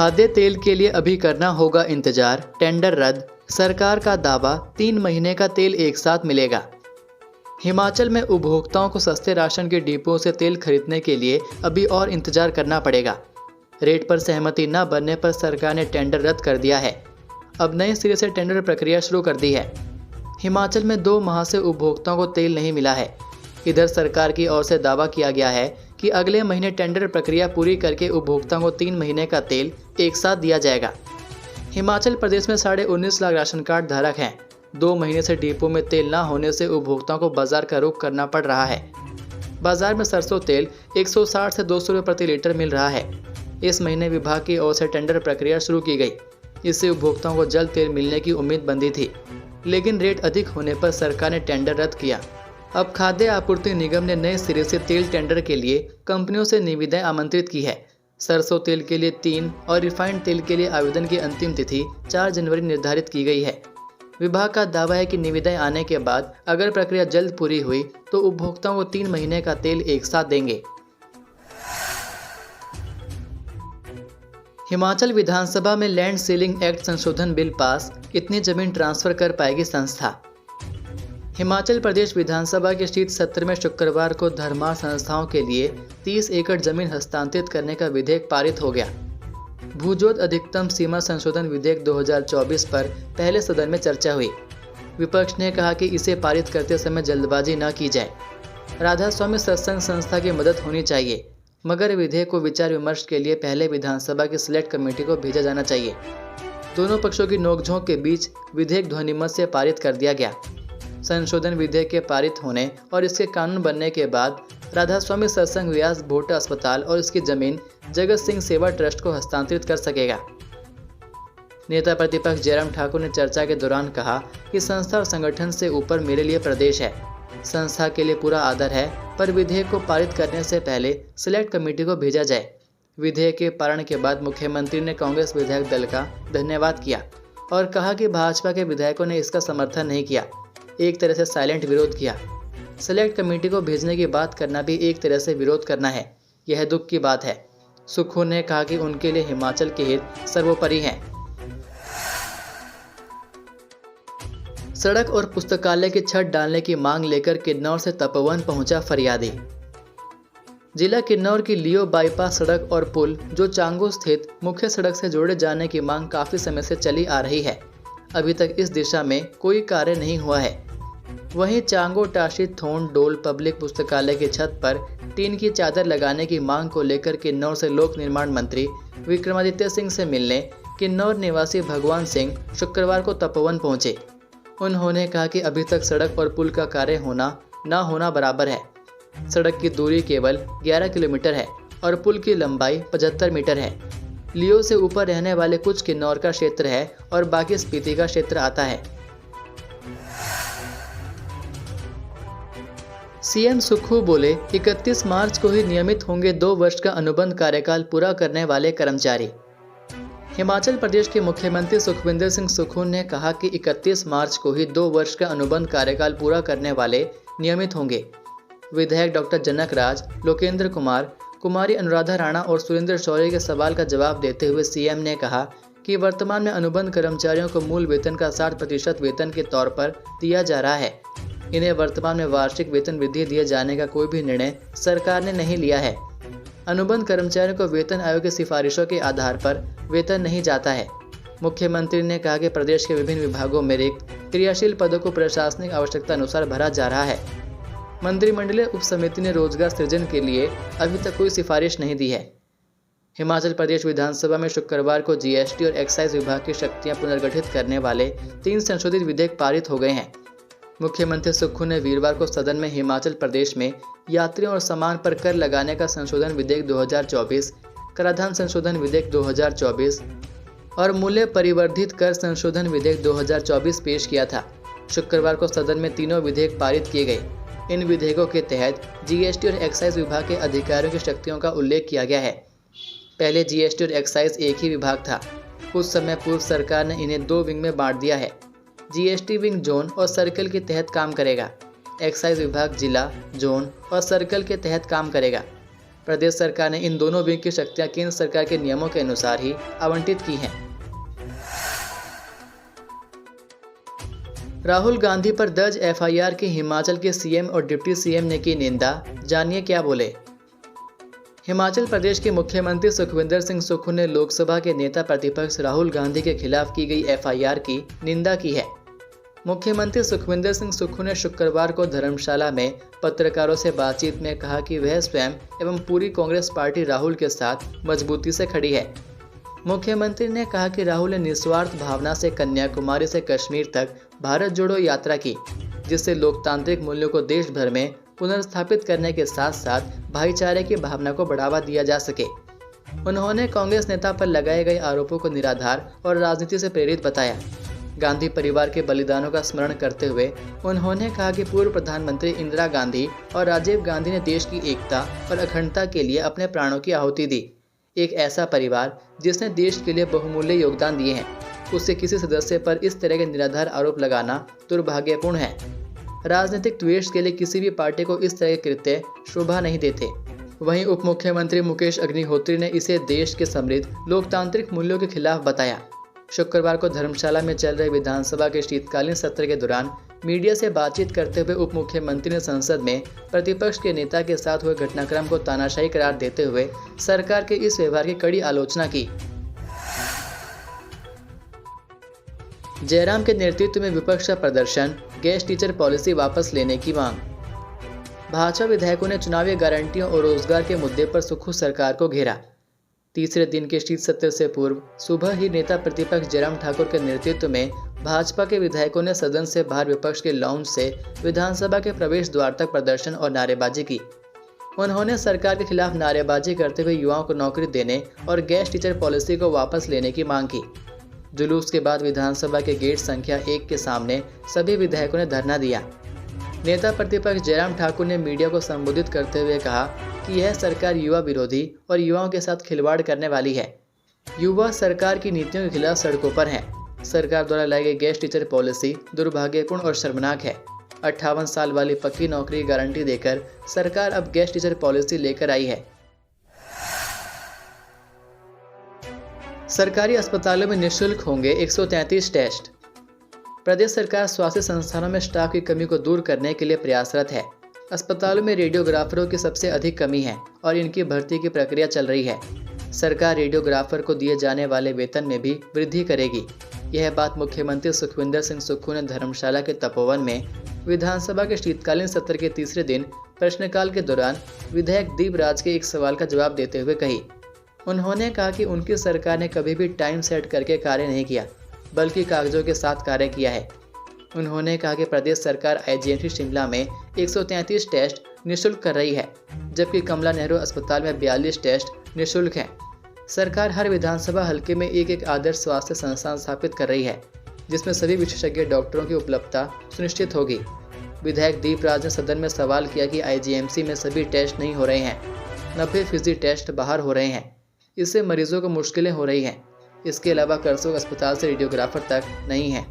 खाद्य तेल के लिए अभी करना होगा इंतजार, टेंडर रद्द, सरकार का दावा 3 महीने का तेल एक साथ मिलेगा। हिमाचल में उपभोक्ताओं को सस्ते राशन के डिपो से तेल खरीदने के लिए अभी और इंतजार करना पड़ेगा। रेट पर सहमति न बनने पर सरकार ने टेंडर रद्द कर दिया है। अब नए सिरे से टेंडर प्रक्रिया शुरू कर दी है। हिमाचल में 2 माह से उपभोक्ताओं को तेल नहीं मिला है। इधर सरकार की ओर से दावा किया गया है कि अगले महीने टेंडर प्रक्रिया पूरी करके उपभोक्ताओं को 3 महीने का तेल एक साथ दिया जाएगा। हिमाचल प्रदेश में 19.5 लाख राशन कार्ड धारक हैं। 2 महीने से डिपो में तेल न होने से उपभोक्ताओं को बाजार का रुख करना पड़ रहा है। बाजार में सरसों तेल 160 से 200 रुपये प्रति लीटर मिल रहा है। इस महीने विभाग की ओर से टेंडर प्रक्रिया शुरू की गई। इससे उपभोक्ताओं को जल्द तेल मिलने की उम्मीद बंधी थी, लेकिन रेट अधिक होने पर सरकार ने टेंडर रद्द किया। अब खाद्य आपूर्ति निगम ने नए सिरे से तेल टेंडर के लिए कंपनियों से निविदाएं आमंत्रित की है। सरसों तेल के लिए 3 और रिफाइंड तेल के लिए आवेदन की अंतिम तिथि 4 जनवरी निर्धारित की गई है। विभाग का दावा है कि निविदाएं आने के बाद अगर प्रक्रिया जल्द पूरी हुई तो उपभोक्ताओं को 3 महीने का तेल एक साथ देंगे। हिमाचल विधानसभा में लैंड सीलिंग एक्ट संशोधन बिल पास, इतनी जमीन ट्रांसफर कर पाएगी संस्था। हिमाचल प्रदेश विधानसभा के शीत सत्र में शुक्रवार को धर्मार्थ संस्थाओं के लिए 30 एकड़ जमीन हस्तांतरित करने का विधेयक पारित हो गया। भूजोत अधिकतम सीमा संशोधन विधेयक 2024 पर पहले सदन में चर्चा हुई। विपक्ष ने कहा कि इसे पारित करते समय जल्दबाजी न की जाए। राधा स्वामी सत्संग संस्था की मदद होनी चाहिए, मगर विधेयक को विचार विमर्श के लिए पहले विधानसभा की सिलेक्ट कमेटी को भेजा जाना चाहिए। दोनों पक्षों की नोकझोंक के बीच विधेयक ध्वनिमत से पारित कर दिया गया। संशोधन विधेयक के पारित होने और इसके कानून बनने के बाद राधा स्वामी सत्संग व्यास भोटा अस्पताल और इसकी जमीन जगत सिंह सेवा ट्रस्ट को हस्तांतरित कर सकेगा। नेता प्रतिपक्ष जयराम ठाकुर ने चर्चा के दौरान कहा कि संस्था और संगठन से ऊपर मेरे लिए प्रदेश है। संस्था के लिए पूरा आदर है, पर विधेयक को पारित करने से पहले सिलेक्ट कमेटी को भेजा जाए। विधेयक के पारण के बाद मुख्यमंत्री ने कांग्रेस विधायक दल का धन्यवाद किया और कहा कि भाजपा के विधायकों ने इसका समर्थन नहीं किया, एक तरह से साइलेंट विरोध किया। सिलेक्ट कमेटी को भेजने की बात करना भी एक तरह से विरोध करना है। यह दुख की बात है। सुक्खू ने कहा कि उनके लिए हिमाचल के हित सर्वोपरि हैं। सड़क और पुस्तकालय की छत डालने की मांग लेकर किन्नौर से तपोवन पहुंचा फरियादी। जिला किन्नौर की लियो बाईपास सड़क और पुल जो चांगो स्थित मुख्य सड़क से जोड़े जाने की मांग काफी समय से चली आ रही है। अभी तक इस दिशा में कोई कार्य नहीं हुआ है। वहीं चांगो टाशी थोन डोल पब्लिक पुस्तकालय की छत पर टीन की चादर लगाने की मांग को लेकर किन्नौर से लोक निर्माण मंत्री विक्रमादित्य सिंह से मिलने किन्नौर निवासी भगवान सिंह शुक्रवार को तपोवन पहुंचे। उन्होंने कहा कि अभी तक सड़क और पुल का कार्य होना न होना बराबर है। सड़क की दूरी केवल 11 किलोमीटर है और पुल की लंबाई 75 मीटर है। लियो से ऊपर रहने वाले कुछ किन्नौर का क्षेत्र है और बाकी स्पीति का क्षेत्र आता है। सीएम सुक्खू बोले 31 मार्च को ही नियमित होंगे 2 वर्ष का अनुबंध कार्यकाल पूरा करने वाले कर्मचारी। हिमाचल प्रदेश के मुख्यमंत्री सुखविंदर सिंह सुक्खू ने कहा कि 31 मार्च को ही 2 वर्ष का अनुबंध कार्यकाल पूरा करने वाले नियमित होंगे। विधायक डॉक्टर जनक राज, लोकेंद्र कुमार, कुमारी अनुराधा राणा और सुरेंद्र शौर्य के सवाल का जवाब देते हुए सीएम ने कहा कि वर्तमान में अनुबंध कर्मचारियों को मूल वेतन का 60% वेतन के तौर पर दिया जा रहा है। इन्हें वर्तमान में वार्षिक वेतन वृद्धि दिए जाने का कोई भी निर्णय सरकार ने नहीं लिया है। अनुबंध कर्मचारियों को वेतन आयोग की सिफारिशों के आधार पर वेतन नहीं जाता है। मुख्यमंत्री ने कहा कि प्रदेश के विभिन्न विभागों में रिक्त क्रियाशील पदों को प्रशासनिक आवश्यकता अनुसार भरा जा रहा है। मंत्रिमंडलीय उप समिति ने रोजगार सृजन के लिए अभी तक कोई सिफारिश नहीं दी है। हिमाचल प्रदेश विधानसभा में शुक्रवार को जीएसटी और एक्साइज विभाग की शक्तियां पुनर्गठित करने वाले 3 संशोधित विधेयक पारित हो गए हैं। मुख्यमंत्री सुक्खू ने वीरवार को सदन में हिमाचल प्रदेश में यात्रियों और सामान पर कर लगाने का संशोधन विधेयक 2024, कराधान संशोधन विधेयक 2024 और मूल्य परिवर्धित कर संशोधन विधेयक 2024 पेश किया था। शुक्रवार को सदन में तीनों विधेयक पारित किए गए। इन विधेयकों के तहत जीएसटी और एक्साइज विभाग के अधिकारियों की शक्तियों का उल्लेख किया गया है। पहले जीएसटी और एक्साइज एक ही विभाग था। कुछ समय पूर्व सरकार ने इन्हें 2 विंग में बांट दिया है। जीएसटी विंग जोन और सर्कल के तहत काम करेगा। एक्साइज विभाग जिला, जोन और सर्कल के तहत काम करेगा। प्रदेश सरकार ने इन दोनों विंग की शक्तियां केंद्र सरकार के नियमों के अनुसार ही आवंटित की हैं। राहुल गांधी पर दर्ज एफआईआर की हिमाचल के सीएम और डिप्टी सीएम ने की निंदा। जानिए क्या बोले। हिमाचल प्रदेश के मुख्यमंत्री सुखविंदर सिंह सुक्खू ने लोकसभा के नेता प्रतिपक्ष राहुल गांधी के खिलाफ की गई एफआईआर की निंदा की है। मुख्यमंत्री सुखविंदर सिंह सुक्खू ने शुक्रवार को धर्मशाला में पत्रकारों से बातचीत में कहा कि वह स्वयं एवं पूरी कांग्रेस पार्टी राहुल के साथ मजबूती से खड़ी है। मुख्यमंत्री ने कहा कि राहुल ने निस्वार्थ भावना से कन्याकुमारी से कश्मीर तक भारत जोड़ो यात्रा की, जिससे लोकतांत्रिक मूल्यों को देश भर में पुनर्स्थापित करने के साथ साथ भाईचारे की भावना को बढ़ावा दिया जा सके। उन्होंने कांग्रेस नेता पर लगाए गए आरोपों को निराधार और राजनीति से प्रेरित बताया। गांधी परिवार के बलिदानों का स्मरण करते हुए उन्होंने कहा कि पूर्व प्रधानमंत्री इंदिरा गांधी और राजीव गांधी ने देश की एकता और अखंडता के लिए अपने प्राणों की आहुति दी। एक ऐसा परिवार जिसने देश के लिए बहुमूल्य योगदान दिए हैं, उससे किसी सदस्य पर इस तरह के निराधार आरोप लगाना दुर्भाग्यपूर्ण है। राजनीतिक द्वेष के लिए किसी भी पार्टी को इस तरह के कृत्य शोभा नहीं देते। वहीं उप मुख्यमंत्री मुकेश अग्निहोत्री ने इसे देश के समृद्ध लोकतांत्रिक मूल्यों के खिलाफ बताया। शुक्रवार को धर्मशाला में चल रहे विधानसभा के शीतकालीन सत्र के दौरान मीडिया से बातचीत करते हुए उप मुख्यमंत्री ने संसद में प्रतिपक्ष के नेता के साथ हुए घटनाक्रम को तानाशाही करार देते हुए सरकार के इस व्यवहार की कड़ी आलोचना की। जयराम के नेतृत्व में विपक्ष का प्रदर्शन, गेस्ट टीचर पॉलिसी वापस लेने की मांग। भाजपा विधायकों ने चुनावी गारंटियों और रोजगार के मुद्दे पर सुक्खू सरकार को घेरा। तीसरे दिन के शीत सत्र से पूर्व सुबह ही नेता प्रतिपक्ष जयराम ठाकुर के नेतृत्व में भाजपा के विधायकों ने सदन से बाहर विपक्ष के लाउंज से विधानसभा के प्रवेश द्वार तक प्रदर्शन और नारेबाजी की। उन्होंने सरकार के खिलाफ नारेबाजी करते हुए युवाओं को नौकरी देने और गेस्ट टीचर पॉलिसी को वापस लेने की मांग की। जुलूस के बाद विधानसभा के गेट संख्या 1 के सामने सभी विधायकों ने धरना दिया। नेता प्रतिपक्ष जयराम ठाकुर ने मीडिया को संबोधित करते हुए कहा कि यह सरकार युवा विरोधी और युवाओं के साथ खिलवाड़ करने वाली है। युवा सरकार की नीतियों के खिलाफ सड़कों पर हैं। सरकार द्वारा लाई गई गेस्ट टीचर पॉलिसी दुर्भाग्यपूर्ण और शर्मनाक है। 58 साल वाली पक्की नौकरी की गारंटी देकर सरकार अब गेस्ट टीचर पॉलिसी लेकर आई है। सरकारी अस्पतालों में निःशुल्क होंगे 133 टेस्ट। प्रदेश सरकार स्वास्थ्य संस्थानों में स्टाफ की कमी को दूर करने के लिए प्रयासरत है। अस्पतालों में रेडियोग्राफरों की सबसे अधिक कमी है और इनकी भर्ती की प्रक्रिया चल रही है। सरकार रेडियोग्राफर को दिए जाने वाले वेतन में भी वृद्धि करेगी। यह बात मुख्यमंत्री सुखविंदर सिंह सुक्खू ने धर्मशाला के तपोवन में विधानसभा के शीतकालीन सत्र के तीसरे दिन प्रश्नकाल के दौरान विधायक दीपराज के एक सवाल का जवाब देते हुए कही। उन्होंने कहा कि उनकी सरकार ने कभी भी टाइम सेट करके कार्य नहीं किया, बल्कि कागजों के साथ कार्य किया है। उन्होंने कहा कि प्रदेश सरकार आईजीएमसी शिमला में 133 टेस्ट निःशुल्क कर रही है, जबकि कमला नेहरू अस्पताल में 42 टेस्ट निःशुल्क हैं। सरकार हर विधानसभा हलके में एक आदर्श स्वास्थ्य संस्थान स्थापित कर रही है, जिसमें सभी विशेषज्ञ डॉक्टरों की उपलब्धता सुनिश्चित होगी। विधायक दीपराज ने सदन में सवाल किया कि आईजीएमसी में सभी टेस्ट नहीं हो रहे हैं, 90% टेस्ट बाहर हो रहे हैं। इससे मरीजों को मुश्किलें हो रही हैं। इसके अलावा करसोग अस्पताल से रेडियोग्राफर तक नहीं है।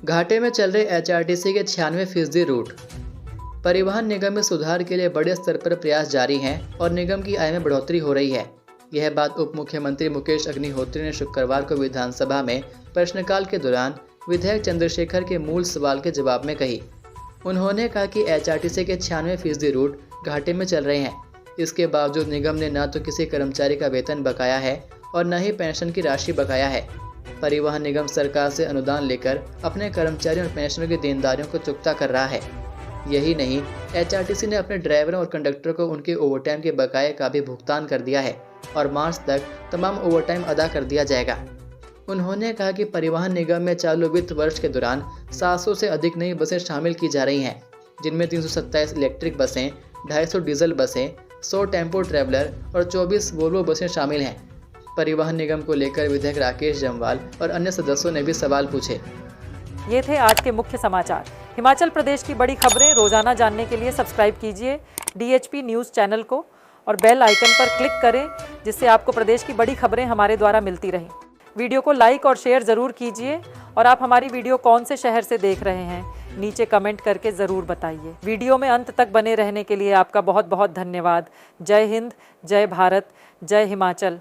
घाटे में चल रहे एचआरटीसी के 96% रूट। परिवहन निगम में सुधार के लिए बड़े स्तर पर प्रयास जारी हैं और निगम की आय में बढ़ोतरी हो रही है। यह बात उप मुख्यमंत्री मुकेश अग्निहोत्री ने शुक्रवार को विधानसभा में प्रश्नकाल के दौरान विधायक चंद्रशेखर के मूल सवाल के जवाब में कही। उन्होंने कहा कि एचआरटीसी के 96% रूट घाटे में चल रहे हैं। इसके बावजूद निगम ने न तो किसी कर्मचारी का वेतन बकाया है और न ही पेंशन की राशि बकाया है। परिवहन निगम सरकार से अनुदान लेकर अपने कर्मचारियों और पेंशनरों की देनदारियों को चुकता कर रहा है। यही नहीं, एचआरटीसी ने अपने ड्राइवरों और कंडक्टरों को उनके ओवरटाइम के बकाये का भी भुगतान कर दिया है और मार्च तक तमाम ओवरटाइम अदा कर दिया जाएगा। उन्होंने कहा कि परिवहन निगम में चालू वित्त वर्ष के दौरान 700 से अधिक नई बसें शामिल की जा रही हैं, जिनमें 327 इलेक्ट्रिक बसें, 250 डीजल बसें, 100 टेम्पो ट्रैवलर और 24 वोल्वो बसें शामिल हैं। परिवहन निगम को लेकर विधायक राकेश जम्वाल और अन्य सदस्यों ने भी सवाल पूछे। ये थे आज के मुख्य समाचार। हिमाचल प्रदेश की बड़ी खबरें रोजाना जानने के लिए सब्सक्राइब कीजिए DHP न्यूज़ चैनल को और बेल आइकन पर क्लिक करें, जिससे आपको प्रदेश की बड़ी खबरें हमारे द्वारा मिलती रहें। वीडियो को लाइक और शेयर ज़रूर कीजिए और आप हमारी वीडियो कौन से शहर से देख रहे हैं नीचे कमेंट करके ज़रूर बताइए। वीडियो में अंत तक बने रहने के लिए आपका बहुत बहुत धन्यवाद। जय हिंद, जय भारत, जय हिमाचल।